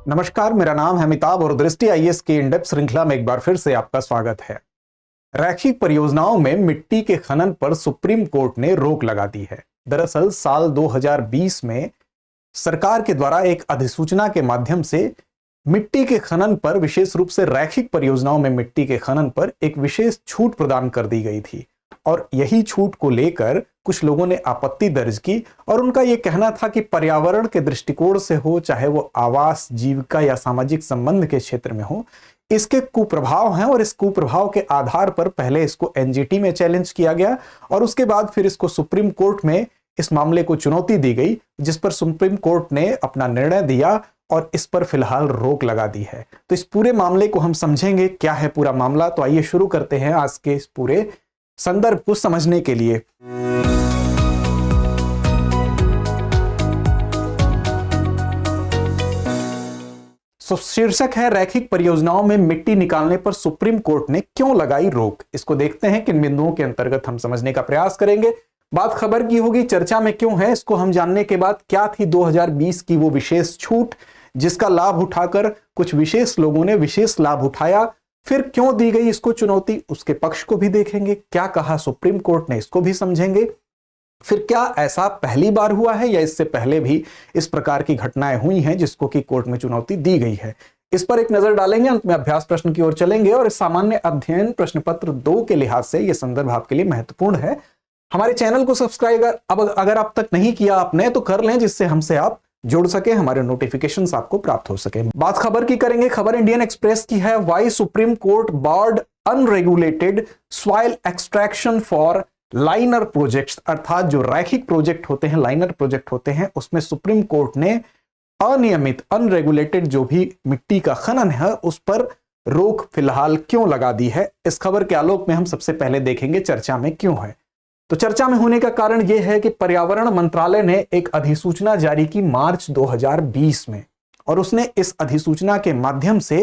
नमस्कार, मेरा नाम है अमिताभ और दृष्टि आईएएस के इन डेप्थ श्रृंखला में एक बार फिर से आपका स्वागत है। रैखिक परियोजनाओं में मिट्टी के खनन पर सुप्रीम कोर्ट ने रोक लगा दी है। दरअसल साल 2020 में सरकार के द्वारा एक अधिसूचना के माध्यम से मिट्टी के खनन पर, विशेष रूप से रैखिक परियोजनाओं में मिट्टी के खनन पर एक विशेष छूट प्रदान कर दी गई थी और यही छूट को लेकर कुछ लोगों ने आपत्ति दर्ज की और उनका यह कहना था कि पर्यावरण के दृष्टिकोण से हो, चाहे वो आवास, जीविका या सामाजिक संबंध के क्षेत्र में हो, इसके कुप्रभाव हैं और इस कुप्रभाव के आधार पर पहले इसको एनजीटी में चैलेंज किया गया और उसके बाद फिर इसको सुप्रीम कोर्ट में इस मामले को चुनौती दी गई, जिस पर सुप्रीम कोर्ट ने अपना निर्णय दिया और इस पर फिलहाल रोक लगा दी है। तो इस पूरे मामले को हम समझेंगे, क्या है पूरा मामला। तो आइए शुरू करते हैं आज के इस पूरे संदर्भ को समझने के लिए। शीर्षक है रैखिक परियोजनाओं में मिट्टी निकालने पर सुप्रीम कोर्ट ने क्यों लगाई रोक। इसको देखते हैं, किन बिंदुओं के अंतर्गत हम समझने का प्रयास करेंगे। बात खबर की होगी, चर्चा में क्यों है, इसको हम जानने के बाद क्या थी 2020 की वो विशेष छूट जिसका लाभ उठाकर कुछ विशेष लोगों ने विशेष लाभ उठाया, फिर क्यों दी गई इसको चुनौती, उसके पक्ष को भी देखेंगे, क्या कहा सुप्रीम कोर्ट ने इसको भी समझेंगे, फिर क्या ऐसा पहली बार हुआ है या इससे पहले भी इस प्रकार की घटनाएं हुई हैं जिसको कि कोर्ट में चुनौती दी गई है, इस पर एक नजर डालेंगे। अंत में अभ्यास प्रश्न की ओर चलेंगे और इस सामान्य अध्ययन प्रश्न पत्र 2 के लिहाज से यह संदर्भ आपके लिए महत्वपूर्ण है। हमारे चैनल को सब्सक्राइब अगर अब तक नहीं किया आपने तो कर लें, जिससे हमसे आप जुड़ सके, हमारे नोटिफिकेशंस आपको प्राप्त हो सके। बात खबर की करेंगे। खबर इंडियन एक्सप्रेस की है, why Supreme Court barred unregulated soil extraction for linear projects, अर्थात जो रैखिक प्रोजेक्ट होते हैं, लाइनर प्रोजेक्ट होते हैं, उसमें सुप्रीम कोर्ट ने अनियमित, अनरेगुलेटेड जो भी मिट्टी का खनन है उस पर रोक फिलहाल क्यों लगा दी है। इस खबर के आलोक में हम सबसे पहले देखेंगे चर्चा में क्यों है। तो चर्चा में होने का कारण यह है कि पर्यावरण मंत्रालय ने एक अधिसूचना जारी की मार्च 2020 में और उसने इस अधिसूचना के माध्यम से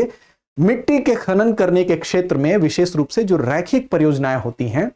मिट्टी के खनन करने के क्षेत्र में, विशेष रूप से जो रैखिक परियोजनाएं होती हैं,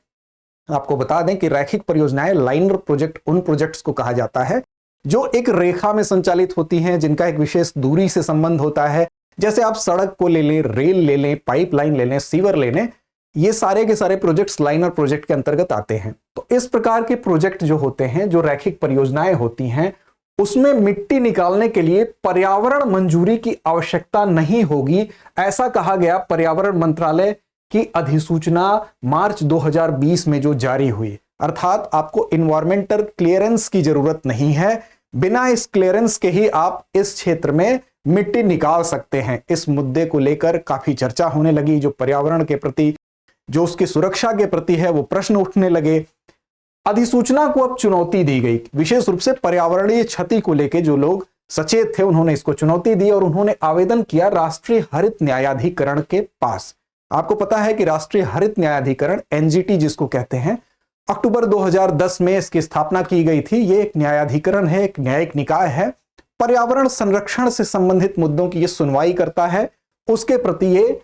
आपको बता दें कि रैखिक परियोजनाएं, लाइनर प्रोजेक्ट, उन प्रोजेक्ट्स को कहा जाता है जो एक रेखा में संचालित होती हैं, जिनका एक विशेष दूरी से संबंध होता है। जैसे आप सड़क को ले लें, रेल ले लें, पाइपलाइन ले लें, सीवर ले लें, ये सारे के सारे प्रोजेक्ट्स लाइनर प्रोजेक्ट के अंतर्गत आते हैं। तो इस प्रकार के प्रोजेक्ट जो होते हैं, जो रैखिक परियोजनाएं होती हैं, उसमें मिट्टी निकालने के लिए पर्यावरण मंजूरी की आवश्यकता नहीं होगी, ऐसा कहा गया पर्यावरण मंत्रालय की अधिसूचना मार्च 2020 में जो जारी हुई। अर्थात आपको इन्वायरमेंटल क्लियरेंस की जरूरत नहीं है, बिना इस क्लियरेंस के ही आप इस क्षेत्र में मिट्टी निकाल सकते हैं। इस मुद्दे को लेकर काफी चर्चा होने लगी, जो पर्यावरण के प्रति, जो उसकी सुरक्षा के प्रति है, वो प्रश्न उठने लगे। अधिसूचना को अब चुनौती दी गई, विशेष रूप से पर्यावरणीय क्षति को लेकर जो लोग सचेत थे उन्होंने इसको चुनौती दी और उन्होंने आवेदन किया राष्ट्रीय हरित न्यायाधिकरण के पास। आपको पता है कि राष्ट्रीय हरित न्यायाधिकरण, एनजीटी जिसको कहते हैं, अक्टूबर 2010 में इसकी स्थापना की गई थी। ये एक न्यायाधिकरण है, एक न्यायिक निकाय है, पर्यावरण संरक्षण से संबंधित मुद्दों की ये सुनवाई करता है, उसके प्रति ये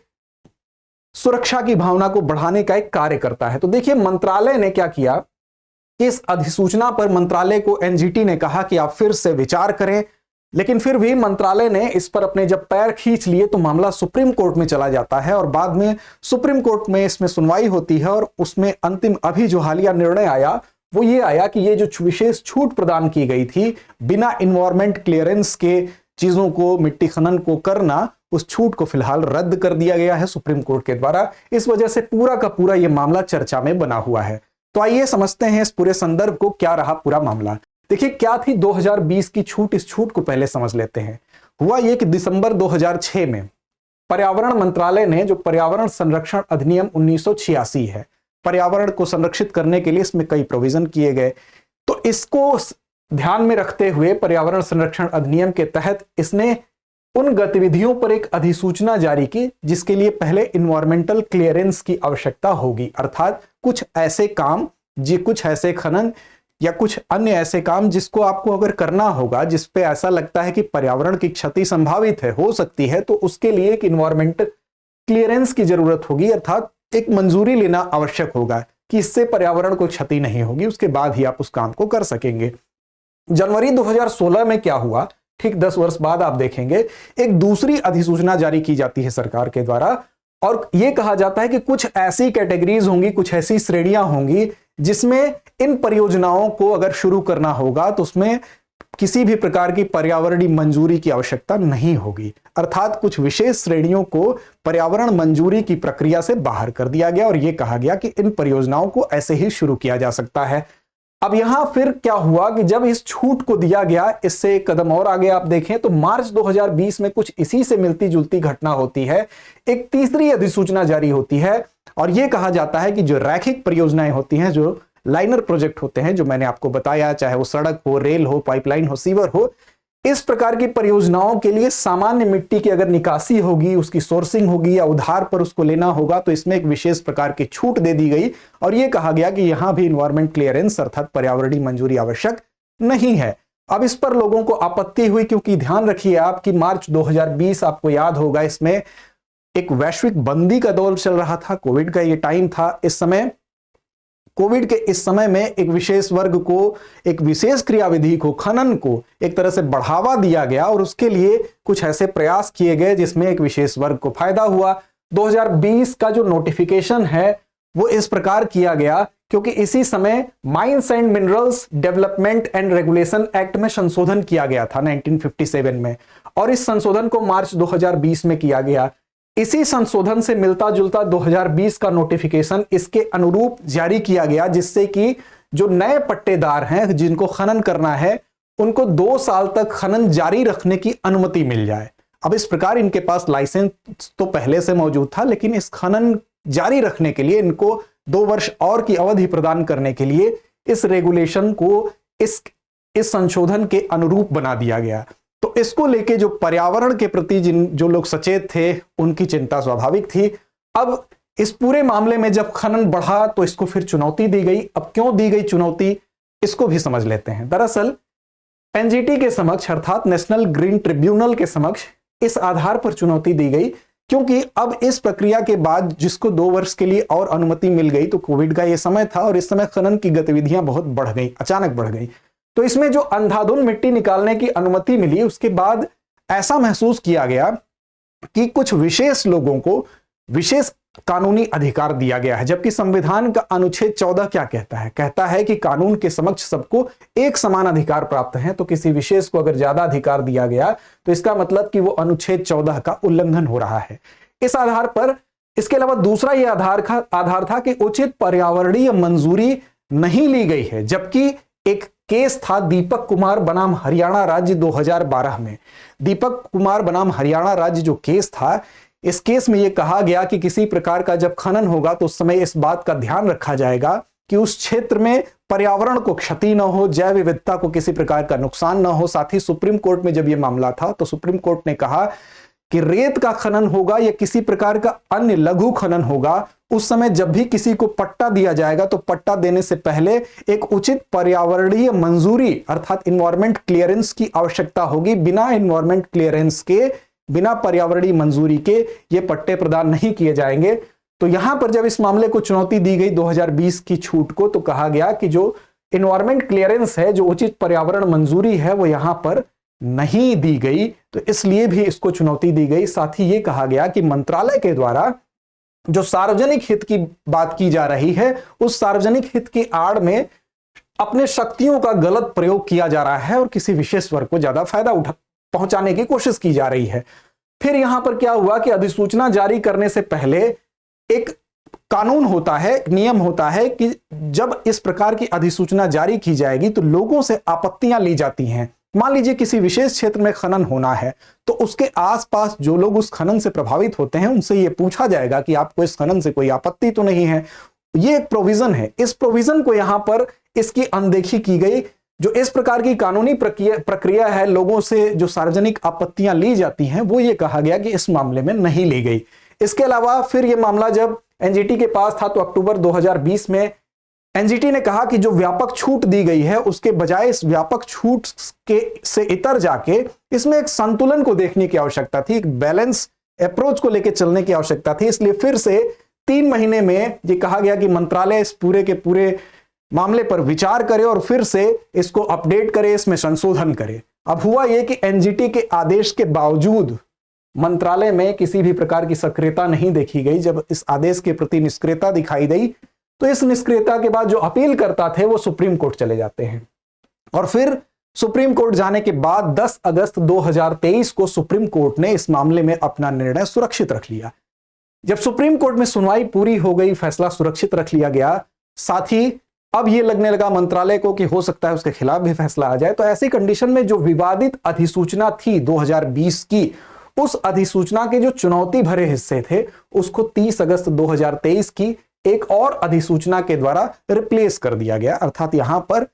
सुरक्षा की भावना को बढ़ाने का एक कार्य करता है। तो देखिए, मंत्रालय ने क्या किया कि इस अधिसूचना पर मंत्रालय को एनजीटी ने कहा कि आप फिर से विचार करें, लेकिन फिर भी मंत्रालय ने इस पर अपने जब पैर खींच लिए तो मामला सुप्रीम कोर्ट में चला जाता है और बाद में सुप्रीम कोर्ट में इसमें सुनवाई होती है और उसमें अंतिम अभी जो हालिया निर्णय आया वो ये आया कि ये जो विशेष छूट प्रदान की गई थी, बिना इन्वायरमेंट क्लियरेंस के चीजों को, मिट्टी खनन को करना, उस छूट को फिलहाल रद्द कर दिया गया है सुप्रीम कोर्ट के द्वारा। इस वजह से पूरा का पूरा ये मामला चर्चा में बना हुआ है। तो आइए समझते हैं इस पूरे संदर्भ को, क्या रहा पूरा मामला। देखिए, क्या थी 2020 की छूट, इस छूट को पहले समझ लेते हैं। हुआ ये कि दिसंबर 2006 में पर्यावरण मंत्रालय ने, जो पर्यावरण संरक्षण अधिनियम 1986 है, पर्यावरण को संरक्षित करने के लिए इसमें कई प्रोविजन किए गए, तो इसको ध्यान में रखते हुए पर्यावरण संरक्षण अधिनियम के तहत इसने उन गतिविधियों पर एक अधिसूचना जारी की जिसके लिए पहले इन्वायरमेंटल क्लियरेंस की आवश्यकता होगी। अर्थात कुछ ऐसे काम, कुछ ऐसे खनन या कुछ अन्य ऐसे काम जिसको आपको अगर करना होगा, जिस पे ऐसा लगता है कि पर्यावरण की क्षति संभावित है, हो सकती है, तो उसके लिए एक इन्वायरमेंटल क्लियरेंस की जरूरत होगी, अर्थात एक मंजूरी लेना आवश्यक होगा कि इससे पर्यावरण को क्षति नहीं होगी, उसके बाद ही आप उस काम को कर सकेंगे। जनवरी 2016 में क्या हुआ ठीक 10 वर्ष बाद आप देखेंगे एक दूसरी अधिसूचना जारी की जाती है सरकार के द्वारा, और यह कहा जाता है कि कुछ ऐसी कैटेगरीज होंगी, कुछ ऐसी श्रेणियां होंगी जिसमें इन परियोजनाओं को अगर शुरू करना होगा तो उसमें किसी भी प्रकार की पर्यावरणीय मंजूरी की आवश्यकता नहीं होगी। अर्थात कुछ विशेष श्रेणियों को पर्यावरण मंजूरी की प्रक्रिया से बाहर कर दिया गया और यह कहा गया कि इन परियोजनाओं को ऐसे ही शुरू किया जा सकता है। अब यहां फिर क्या हुआ कि जब इस छूट को दिया गया, इससे एक कदम और आगे आप देखें तो मार्च 2020 में कुछ इसी से मिलती जुलती घटना होती है। एक तीसरी अधिसूचना जारी होती है और यह कहा जाता है कि जो रैखिक परियोजनाएं होती हैं, जो लाइनर प्रोजेक्ट होते हैं, जो मैंने आपको बताया, चाहे वो सड़क हो, रेल हो, पाइपलाइन हो, सीवर हो, इस प्रकार की परियोजनाओं के लिए सामान्य मिट्टी की अगर निकासी होगी, उसकी सोर्सिंग होगी या उधार पर उसको लेना होगा तो इसमें एक विशेष प्रकार की छूट दे दी गई और यह कहा गया कि यहां भी इन्वायरमेंट क्लियरेंस अर्थात पर्यावरणीय मंजूरी आवश्यक नहीं है। अब इस पर लोगों को आपत्ति हुई, क्योंकि ध्यान रखिए आप कि मार्च 2020 आपको याद होगा, इसमें एक वैश्विक बंदी का दौर चल रहा था, कोविड का ये टाइम था। इस समय कोविड के इस समय में एक विशेष वर्ग को, एक विशेष क्रियाविधि को, खनन को एक तरह से बढ़ावा दिया गया और उसके लिए कुछ ऐसे प्रयास किए गए जिसमें एक विशेष वर्ग को फायदा हुआ। 2020 का जो नोटिफिकेशन है वो इस प्रकार किया गया क्योंकि इसी समय mines and minerals development and regulation act में संशोधन किया गया था 1957 में, और इस संशोधन को मार्च 2020 में किया गया। इसी संशोधन से मिलता जुलता 2020 का नोटिफिकेशन इसके अनुरूप जारी किया गया, जिससे कि जो नए पट्टेदार हैं जिनको खनन करना है उनको 2 साल तक खनन जारी रखने की अनुमति मिल जाए। अब इस प्रकार इनके पास लाइसेंस तो पहले से मौजूद था, लेकिन इस खनन जारी रखने के लिए इनको 2 वर्ष और की अवधि प्रदान करने के लिए इस रेगुलेशन को इस संशोधन के अनुरूप बना दिया गया। तो इसको लेके जो पर्यावरण के प्रति जो लोग सचेत थे उनकी चिंता स्वाभाविक थी। अब इस पूरे मामले में जब खनन बढ़ा तो इसको फिर चुनौती दी गई। अब क्यों दी गई चुनौती, इसको भी समझ लेते हैं। दरअसल एनजीटी के समक्ष अर्थात नेशनल ग्रीन ट्रिब्यूनल के समक्ष इस आधार पर चुनौती दी गई क्योंकि अब इस प्रक्रिया के बाद जिसको 2 वर्ष के लिए और अनुमति मिल गई, तो कोविड का यह समय था और इस समय खनन की गतिविधियां बहुत बढ़ गई, अचानक बढ़ गई। तो इसमें जो अंधाधुंध मिट्टी निकालने की अनुमति मिली, उसके बाद ऐसा महसूस किया गया कि कुछ विशेष लोगों को विशेष कानूनी अधिकार दिया गया है, जबकि संविधान का अनुच्छेद 14 क्या कहता है? कहता है कि कानून के समक्ष सबको एक समान अधिकार प्राप्त है। तो किसी विशेष को अगर ज्यादा अधिकार दिया गया तो इसका मतलब कि वो अनुच्छेद 14 का उल्लंघन हो रहा है। इस आधार पर इसके अलावा दूसरा यह आधार था कि उचित पर्यावरणीय मंजूरी नहीं ली गई है, जबकि एक केस था दीपक कुमार बनाम हरियाणा राज्य 2012 में। दीपक कुमार बनाम हरियाणा राज्य जो केस था, इस केस में यह कहा गया कि किसी प्रकार का जब खनन होगा तो उस समय इस बात का ध्यान रखा जाएगा कि उस क्षेत्र में पर्यावरण को क्षति न हो, जैव विविधता को किसी प्रकार का नुकसान न हो। साथ ही सुप्रीम कोर्ट में जब यह मामला था तो सुप्रीम कोर्ट ने कहा कि रेत का खनन होगा या किसी प्रकार का अन्य लघु खनन होगा, उस समय जब भी किसी को पट्टा दिया जाएगा तो पट्टा देने से पहले एक उचित पर्यावरणीय मंजूरी अर्थात इन्वायरमेंट क्लियरेंस की आवश्यकता होगी। बिना इन्वायरमेंट क्लियरेंस के, बिना पर्यावरणीय मंजूरी के ये पट्टे प्रदान नहीं किए जाएंगे। तो यहां पर जब इस मामले को चुनौती दी गई 2020 की छूट को, तो कहा गया कि जो इन्वायरमेंट क्लियरेंस है, जो उचित पर्यावरण मंजूरी है, वो यहां पर नहीं दी गई, तो इसलिए भी इसको चुनौती दी गई। साथ ही ये कहा गया कि मंत्रालय के द्वारा जो सार्वजनिक हित की बात की जा रही है, उस सार्वजनिक हित की आड़ में अपने शक्तियों का गलत प्रयोग किया जा रहा है और किसी विशेष वर्ग को ज्यादा फायदा पहुंचाने की कोशिश की जा रही है। फिर यहां पर क्या हुआ कि अधिसूचना जारी करने से पहले एक कानून होता है, एक नियम होता है कि जब इस प्रकार की अधिसूचना जारी की जाएगी तो लोगों से आपत्तियां ली जाती हैं। मान लीजिए किसी विशेष क्षेत्र में खनन होना है तो उसके आसपास जो लोग उस खनन से प्रभावित होते हैं उनसे यह पूछा जाएगा कि आपको इस खनन से कोई आपत्ति तो नहीं है। यह एक प्रोविजन है। इस प्रोविजन को यहां पर इसकी अनदेखी की गई। जो इस प्रकार की कानूनी प्रक्रिया है, लोगों से जो सार्वजनिक आपत्तियां ली जाती हैं, वो ये कहा गया कि इस मामले में नहीं ली गई। इसके अलावा फिर यह मामला जब एनजीटी के पास था तो अक्टूबर 2020 में एनजीटी ने कहा कि जो व्यापक छूट दी गई है उसके बजाय इस व्यापक छूट से इतर जाके इसमें एक संतुलन को देखने की आवश्यकता थी, एक बैलेंस अप्रोच को लेकर चलने की आवश्यकता थी। इसलिए फिर से 3 महीने में ये कहा गया कि मंत्रालय इस पूरे के पूरे मामले पर विचार करे और फिर से इसको अपडेट करे, इसमें संशोधन करे। अब हुआ यह कि एनजीटी के आदेश के बावजूद मंत्रालय में किसी भी प्रकार की सक्रियता नहीं देखी गई। जब इस आदेश के प्रति निष्क्रियता दिखाई गई तो इस निष्क्रियता के बाद जो अपील करता थे वो सुप्रीम कोर्ट चले जाते हैं, और फिर सुप्रीम कोर्ट जाने के बाद 10 अगस्त 2023 को सुप्रीम कोर्ट ने इस मामले में अपना निर्णय सुरक्षित रख लिया। जब सुप्रीम कोर्ट में सुनवाई पूरी हो गई, फैसला सुरक्षित रख लिया गया, साथ ही अब यह लगने लगा मंत्रालय को कि हो सकता है उसके खिलाफ भी फैसला आ जाए, तो ऐसी कंडीशन में जो विवादित अधिसूचना थी 2020 की, उस अधिसूचना के जो चुनौती भरे हिस्से थे उसको 30 अगस्त 2023 की एक और अधिसूचना के द्वारा रिप्लेस कर दिया गया। अर्थात यहां पर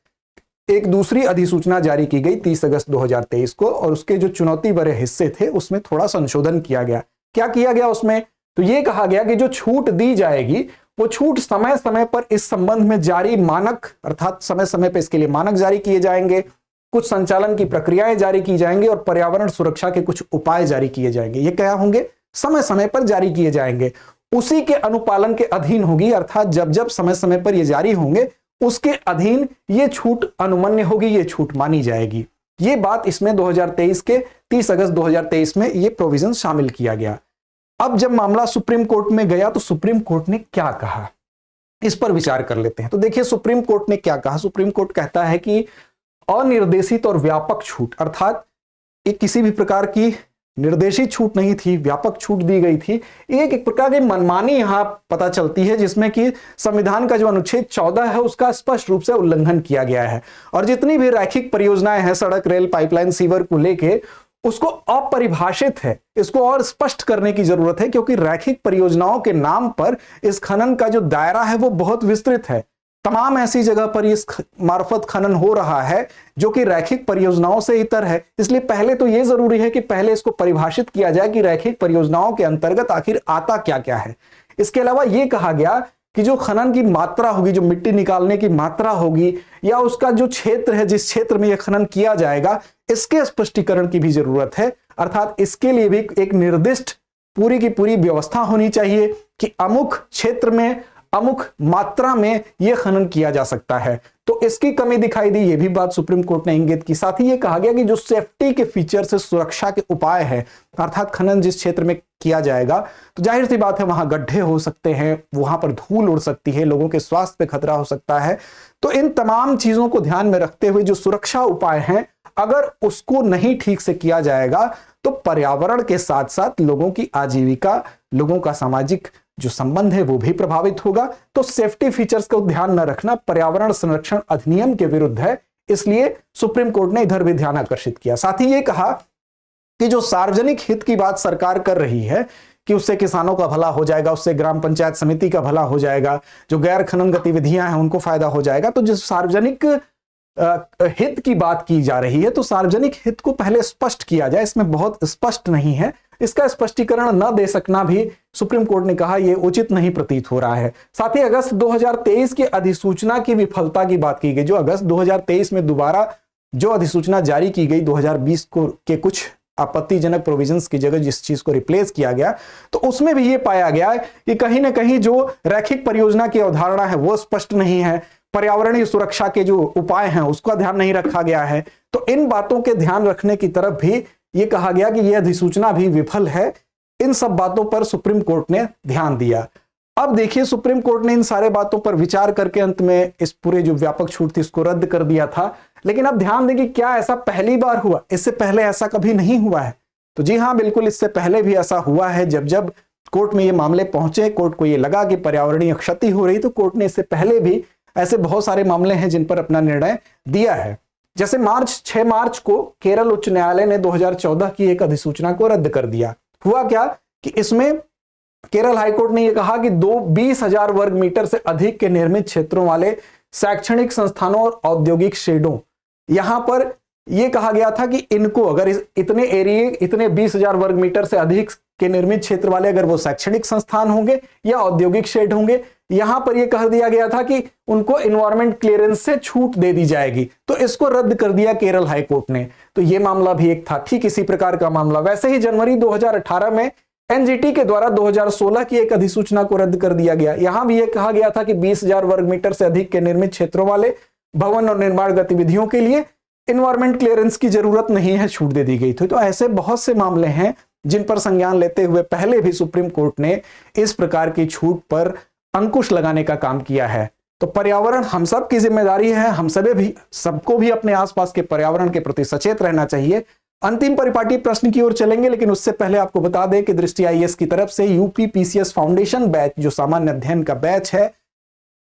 एक दूसरी अधिसूचना जारी की गई 30 अगस्त 2023 को, और उसके जो चुनौती भरे हिस्से थे उसमें थोड़ा संशोधन किया गया। क्या किया गया उसमें? तो यह कहा गया कि जो छूट दी जाएगी वो छूट समय समय पर इस संबंध में जारी मानक, अर्थात समय समय पर इसके लिए मानक जारी किए जाएंगे, कुछ संचालन की प्रक्रियाएं जारी की जाएंगी और पर्यावरण सुरक्षा के कुछ उपाय जारी किए जाएंगे। ये क्या होंगे? समय समय पर जारी किए जाएंगे, उसी के अनुपालन के अधीन होगी। अर्थात जब जब समय समय पर ये जारी होंगे उसके अधीन ये छूट अनुमन्य होगी, ये छूट मानी जाएगी। ये बात इसमें 2023 के 30 अगस्त 2023 में ये प्रोविजन शामिल किया गया। अब जब मामला सुप्रीम कोर्ट में गया तो सुप्रीम कोर्ट ने क्या कहा, इस पर विचार कर लेते हैं। तो देखिए सुप्रीम कोर्ट ने क्या कहा। सुप्रीम कोर्ट कहता है कि अनिर्देशित और व्यापक छूट, अर्थात एक किसी भी प्रकार की निर्देशित छूट नहीं थी, व्यापक छूट दी गई थी। एक प्रकार की मनमानी यहां पता चलती है, जिसमें कि संविधान का जो अनुच्छेद 14 है उसका स्पष्ट रूप से उल्लंघन किया गया है, और जितनी भी रैखिक परियोजनाएं हैं सड़क, रेल, पाइपलाइन, सीवर को लेके, उसको अपरिभाषित है, इसको और स्पष्ट करने की जरूरत है, क्योंकि रैखिक परियोजनाओं के नाम पर इस खनन का जो दायरा है वो बहुत विस्तृत है। तमाम ऐसी जगह पर इस मार्फत खनन हो रहा है जो कि रैखिक परियोजनाओं से इतर है। इसलिए पहले तो यह जरूरी है कि पहले इसको परिभाषित किया जाए कि रैखिक परियोजनाओं के अंतर्गत आखिर आता क्या क्या है। इसके अलावा यह कहा गया कि जो खनन की मात्रा होगी, जो मिट्टी निकालने की मात्रा होगी, या उसका जो क्षेत्र है जिस क्षेत्र में यह खनन किया जाएगा, इसके स्पष्टीकरण की भी जरूरत है। अर्थात इसके लिए भी एक निर्दिष्ट पूरी की पूरी व्यवस्था होनी चाहिए कि अमुक क्षेत्र में अमुक मात्रा में यह खनन किया जा सकता है। तो इसकी कमी दिखाई दी, यह भी बात सुप्रीम कोर्ट ने इंगित की। साथ ही यह कहा गया कि जो सेफ्टी के फीचर से सुरक्षा के उपाय है, अर्थात खनन जिस क्षेत्र में किया जाएगा तो जाहिर सी बात है वहां गड्ढे हो सकते हैं, वहां पर धूल उड़ सकती है, लोगों के स्वास्थ्य पे खतरा हो सकता है। तो इन तमाम चीजों को ध्यान में रखते हुए जो सुरक्षा उपाय हैं, अगर उसको नहीं ठीक से किया जाएगा तो पर्यावरण के साथ साथ लोगों की आजीविका, लोगों का सामाजिक जो संबंध है वो भी प्रभावित होगा। तो सेफ्टी फीचर्स को ध्यान न रखना पर्यावरण संरक्षण अधिनियम के विरुद्ध है, इसलिए सुप्रीम कोर्ट ने इधर भी ध्यान आकर्षित किया। साथ ही ये कहा कि जो सार्वजनिक हित की बात सरकार कर रही है कि उससे किसानों का भला हो जाएगा, उससे ग्राम पंचायत समिति का भला हो जाएगा, जो गैर खनन गतिविधियां हैं उनको फायदा हो जाएगा, तो जिस सार्वजनिक हित की बात की जा रही है तो सार्वजनिक हित को पहले स्पष्ट किया जाए। इसमें बहुत स्पष्ट नहीं है, इसका स्पष्टीकरण न दे सकना भी सुप्रीम कोर्ट ने कहा यह उचित नहीं प्रतीत हो रहा है। साथ ही अगस्त 2023 की अधिसूचना की विफलता की बात की गई। जो अगस्त 2023 में दोबारा जो अधिसूचना जारी की गई 2020 को के कुछ आपत्तिजनक प्रोविजंस की जगह जिस चीज को रिप्लेस किया गया, तो उसमें भी यह पाया गया कि कहीं ना कहीं जो रैखिक परियोजना की अवधारणा है वो स्पष्ट नहीं है, पर्यावरणीय सुरक्षा के जो उपाय हैं उसका ध्यान नहीं रखा गया है। तो इन बातों के ध्यान रखने की तरफ भी यह कहा गया कि यह अधिसूचना भी विफल है। इन सब बातों पर सुप्रीम कोर्ट ने ध्यान दिया। अब देखिए सुप्रीम कोर्ट ने इन सारे बातों पर विचार करके अंत में इस पूरे जो व्यापक छूट थी इसको रद्द कर दिया था। लेकिन अब ध्यान दें कि क्या ऐसा पहली बार हुआ? इससे पहले ऐसा कभी नहीं हुआ है। तो जी हां, बिल्कुल इससे पहले भी ऐसा हुआ है। जब जब कोर्ट में ये मामले पहुंचे, कोर्ट को ये लगा कि पर्यावरणीय क्षति हो रही, तो कोर्ट ने इससे पहले भी ऐसे बहुत सारे मामले हैं जिन पर अपना निर्णय दिया है। जैसे 6 मार्च को केरल उच्च न्यायालय ने 2014 की एक अधिसूचना को रद्द कर दिया। हुआ क्या कि इसमें केरल हाईकोर्ट ने यह कहा कि 20,000 वर्ग मीटर से अधिक के निर्मित क्षेत्रों वाले शैक्षणिक संस्थानों और औद्योगिक शेडों, यहां पर यह कहा गया था कि इनको अगर इतने एरिए, इतने 20,000 वर्ग मीटर से अधिक के निर्मित क्षेत्र वाले अगर वो शैक्षणिक संस्थान होंगे या औद्योगिक शेड होंगे, यहां पर यह कह दिया गया था कि उनको एनवायरमेंट क्लियरेंस से छूट दे दी जाएगी। तो इसको रद्द कर दिया केरल हाईकोर्ट ने। तो यह मामला भी एक था, ठीक इसी प्रकार का मामला। वैसे ही जनवरी 2018 में एनजीटी के द्वारा 2016 की एक अधिसूचना को रद्द कर दिया गया। यहां भी यह कहा गया था कि 20,000 वर्ग मीटर से अधिक के निर्मित क्षेत्रों वाले भवन और निर्माण गतिविधियों के लिए एनवायरमेंट क्लियरेंस की जरूरत नहीं है, छूट दे दी गई थी। तो ऐसे बहुत से मामले हैं जिन पर संज्ञान लेते हुए पहले भी सुप्रीम कोर्ट ने इस प्रकार की छूट पर अंकुश लगाने का काम किया है। तो पर्यावरण हम सब की जिम्मेदारी है, हम सबको भी अपने आसपास के पर्यावरण के प्रति सचेत रहना चाहिए। अंतिम परिपाटी प्रश्न की ओर चलेंगे, लेकिन उससे पहले आपको बता दें कि दृष्टि आईएएस की तरफ से यूपी पीसीएस फाउंडेशन बैच, जो सामान्य अध्ययन का बैच है,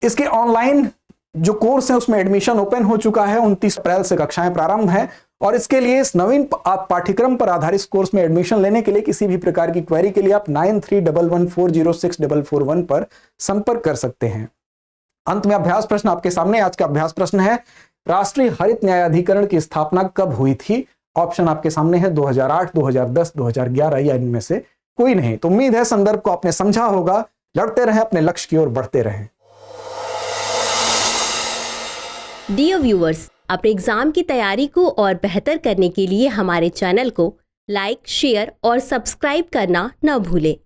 इसके ऑनलाइन जो कोर्स है उसमें एडमिशन ओपन हो चुका है। 29 अप्रैल से कक्षाएं प्रारंभ हैं और इसके लिए इस नवीन पाठ्यक्रम पर आधारित कोर्स में एडमिशन लेने के लिए किसी भी प्रकार की क्वेरी के लिए आप 9311406441 पर संपर्क कर सकते हैं। अंत में अभ्यास प्रश्न आपके सामने। आज का अभ्यास प्रश्न है, राष्ट्रीय हरित न्यायाधिकरण की स्थापना कब हुई थी? ऑप्शन आपके सामने है 2008, 2010, 2011 या इनमें से कोई नहीं। तो उम्मीद है संदर्भ को आपने समझा होगा। लड़ते रहें, अपने लक्ष्य की ओर बढ़ते रहें। डियर व्यूअर्स, अपने एग्जाम की तैयारी को और बेहतर करने के लिए हमारे चैनल को लाइक, शेयर और सब्सक्राइब करना न भूलें।